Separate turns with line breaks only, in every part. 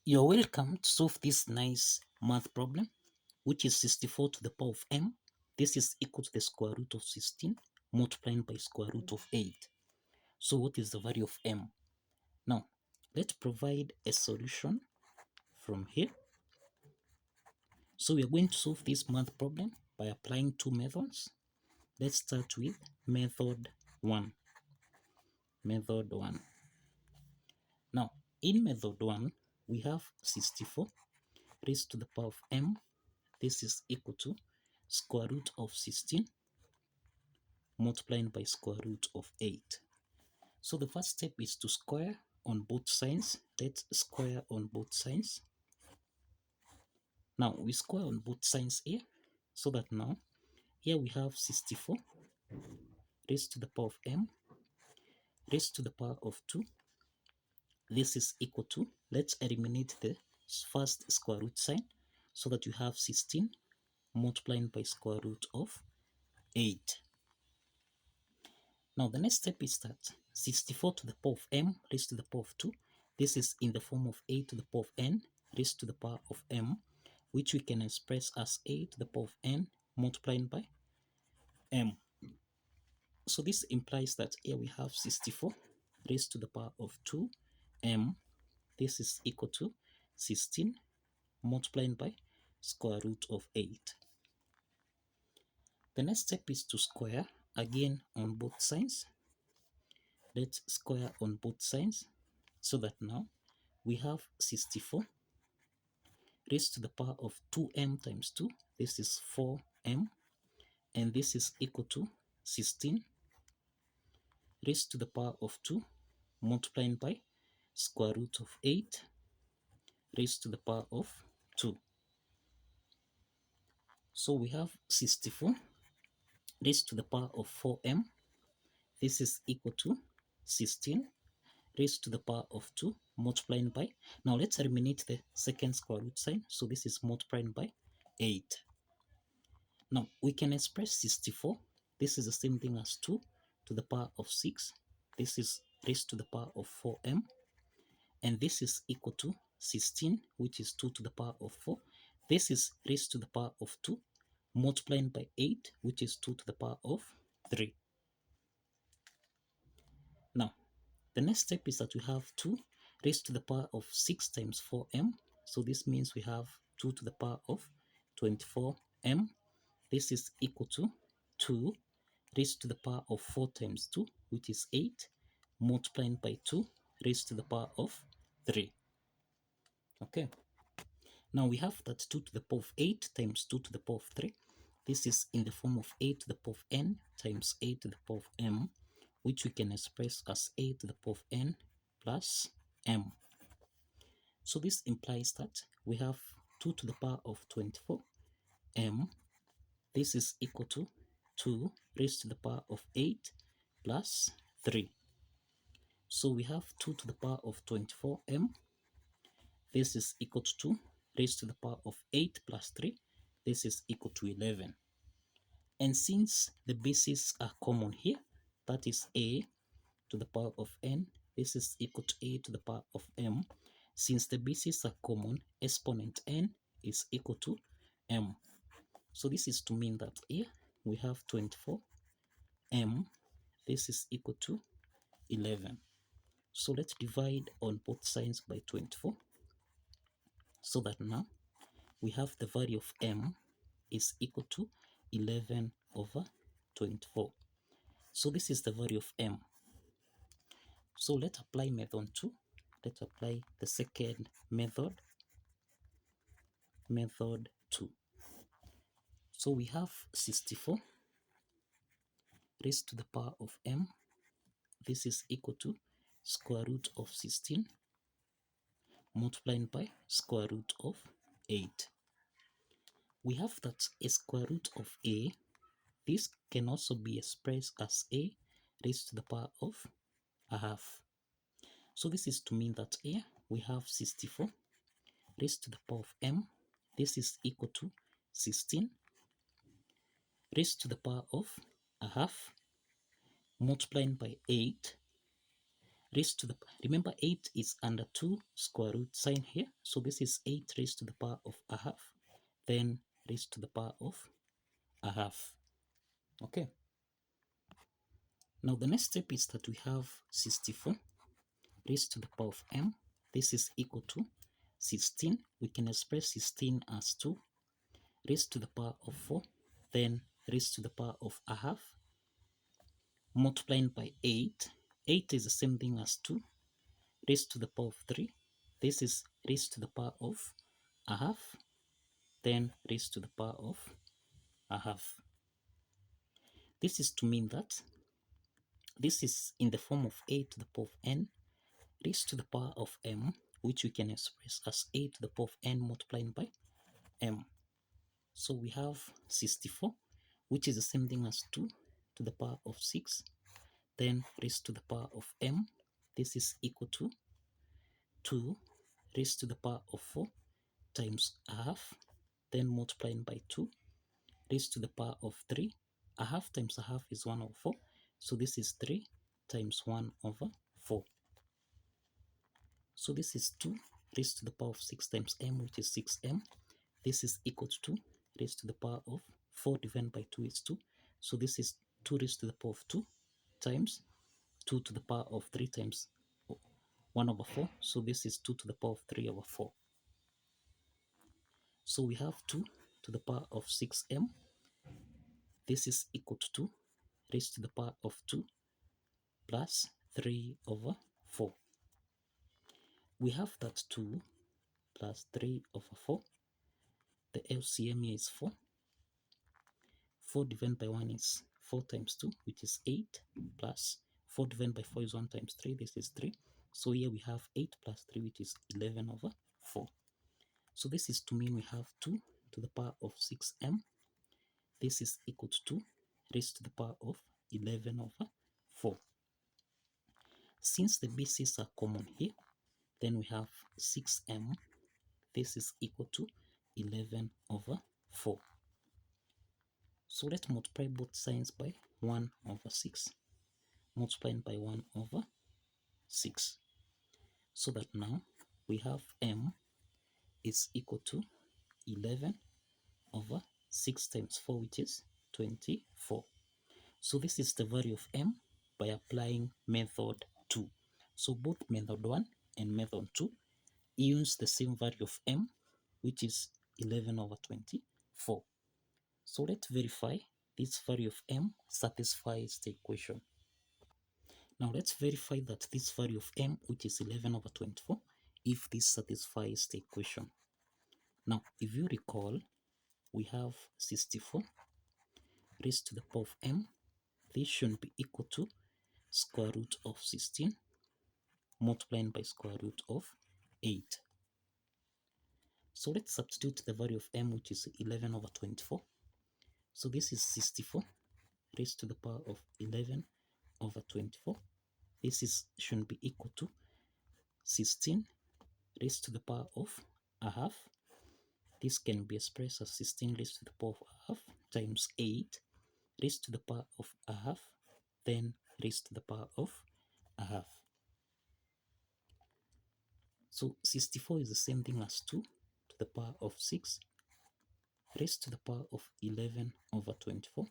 You're welcome to solve this nice math problem, which is 64 to the power of m. This is equal to the square root of 16 multiplied by square root of 8. So what is the value of m? Now, let's provide a solution from here. So we are going to solve this math problem by applying two methods. Let's start with method 1. Method 1. Now, in method 1, we have 64 raised to the power of m. This is equal to square root of 16 multiplied by square root of 8. So the first step is to square on both sides. Let's square on both sides. Now we square on both sides here, so that now here we have 64 raised to the power of m raised to the power of 2. This is equal to, let's eliminate the first square root sign, so that you have 16 multiplied by square root of 8. Now the next step is that 64 to the power of m raised to the power of 2. This is in the form of a to the power of n raised to the power of m, which we can express as a to the power of n multiplied by m. So this implies that here we have 64 raised to the power of 2m. This is equal to 16 multiplied by square root of 8. The next step is to square again on both sides. Let's square on both sides, so that now we have 64 raised to the power of 2m times 2. This is 4m, and this is equal to 16 raised to the power of 2 multiplied by square root of 8 raised to the power of 2. So we have 64 raised to the power of 4m. This is equal to 16 raised to the power of 2 multiplied by, now let's eliminate the second square root sign, so this is multiplied by 8. Now we can express 64, this is the same thing as 2 to the power of 6. This is raised to the power of 4m, and this is equal to 16, which is 2 to the power of 4. This is raised to the power of 2 multiplied by 8, which is 2 to the power of 3. Now, the next step is that we have 2 raised to the power of 6 times 4m. So this means we have 2 to the power of 24m. This is equal to 2 raised to the power of 4 times 2, which is 8, multiplied by 2 raised to the power of 3. Okay. Now we have that 2 to the power of 8 times 2 to the power of 3. This is in the form of a to the power of n times a to the power of m, which we can express as a to the power of n plus m. So this implies that we have 2 to the power of 24m. This is equal to 2 raised to the power of 8 plus 3. So we have 2 to the power of 24m. This is equal to 2 raised to the power of 8 plus 3. This is equal to 11. And since the bases are common here, that is a to the power of n, this is equal to a to the power of m. Since the bases are common, exponent n is equal to m. So this is to mean that here we have 24m. This is equal to 11. So let's divide on both sides by 24, so that now we have the value of m is equal to 11 over 24. So this is the value of m. So let's apply method 2. Let's apply the second method, method 2. So we have 64 raised to the power of m. This is equal to square root of 16 multiplied by square root of 8. We have that a square root of a, this can also be expressed as a raised to the power of a half. So this is to mean that here we have 64 raised to the power of m. This is equal to 16 raised to the power of a half multiplied by 8. raised to the, remember 8 is under 2 square root sign here, so this is 8 raised to the power of a half, then raised to the power of a half. Okay, now the next step is that we have 64 raised to the power of m. This is equal to 16. We can express 16 as 2 raised to the power of 4, then raised to the power of a half, multiplying by 8. 8 is the same thing as 2 raised to the power of 3. This is raised to the power of a half, then raised to the power of a half. This is to mean that this is in the form of a to the power of n raised to the power of m, which we can express as a to the power of n multiplied by m. So we have 64, which is the same thing as 2 to the power of 6, then raised to the power of m. This is equal to 2 raised to the power of 4 times a half, then multiplied by 2 raised to the power of 3. A half times a half is 1 over 4, so this is 3 times 1 over 4. So this is 2 raised to the power of 6 times m, which is 6m. This is equal to 2 raised to the power of 4 divided by 2 is 2. So this is 2 raised to the power of 2 times 2 to the power of 3 times 1 over 4. So this is 2 to the power of 3 over 4. So we have 2 to the power of 6m. This is equal to 2 raised to the power of 2 plus 3 over 4. We have that 2 plus 3 over 4. The LCM here is 4. 4 divided by 1 is 4 times 2, which is 8, plus 4 divided by 4 is 1 times 3, this is 3. So here we have 8 plus 3, which is 11 over 4. So this is to mean we have 2 to the power of 6m. This is equal to 2 raised to the power of 11 over 4. Since the bases are common here, then we have 6m. This is equal to 11 over 4. So let's multiply both signs by 1 over 6, multiplied by 1 over 6. So that now we have m is equal to 11 over 6 times 4, which is 24. So this is the value of m by applying method 2. So both method 1 and method 2 use the same value of m, which is 11 over 24. So let's verify this value of m satisfies the equation. Now let's verify that this value of m, which is 11 over 24, if this satisfies the equation. Now, if you recall, we have 64 raised to the power of m. This should be equal to square root of 16 multiplied by square root of 8. So let's substitute the value of m, which is 11 over 24. So this is 64 raised to the power of 11 over 24. This should be equal to 16 raised to the power of a half. This can be expressed as 16 raised to the power of a half times 8 raised to the power of a half, then raised to the power of a half. So 64 is the same thing as 2 to the power of 6 raised to the power of 11 over 24.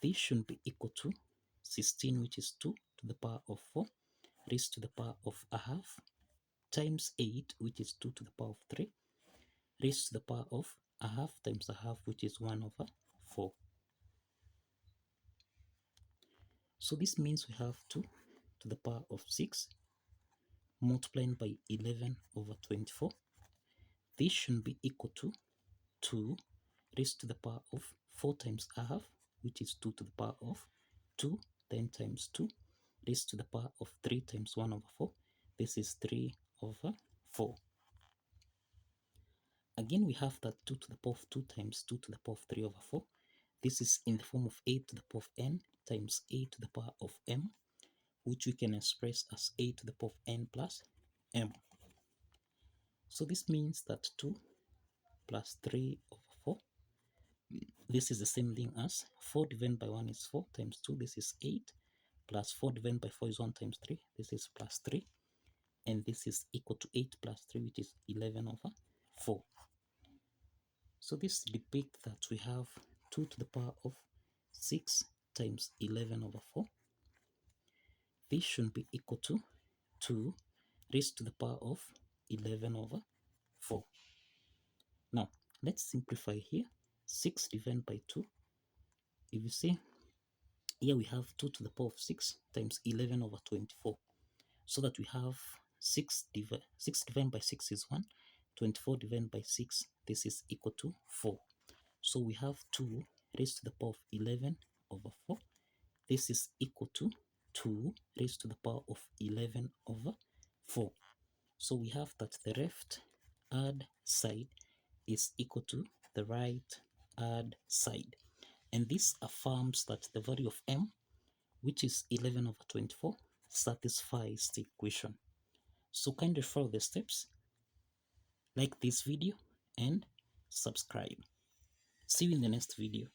This should be equal to 16, which is 2 to the power of 4 raised to the power of a half, times 8, which is 2 to the power of 3 raised to the power of a half times a half, which is 1 over 4. So this means we have 2 to the power of 6 multiplied by 11 over 24. This should be equal to 2 raised to the power of 4 times a half, which is 2 to the power of 2, then times 2 raised to the power of 3 times 1 over 4. This is 3 over 4. Again, we have that 2 to the power of 2 times 2 to the power of 3 over 4. This is in the form of a to the power of n times a to the power of m, which we can express as a to the power of n plus m. So this means that 2 plus 3 over 4, this is the same thing as 4 divided by 1 is 4 times 2, this is 8, plus 4 divided by 4 is 1 times 3. This is plus 3. And this is equal to 8 plus 3, which is 11 over 4. So this depicts that we have 2 to the power of 6 times 11 over 4. This should be equal to 2 raised to the power of 11 over 4. Now, let's simplify here. 6 divided by 2. If you see, here we have 2 to the power of 6 times 11 over 24. So that we have 6 divided by 6 is 1. 24 divided by 6, this is equal to 4. So we have 2 raised to the power of 11 over 4. This is equal to 2 raised to the power of 11 over 4. So we have that the left hand side is equal to the right hand side. And this affirms that the value of m, which is 11 over 24, satisfies the equation. So kindly follow the steps, like this video, and subscribe. See you in the next video.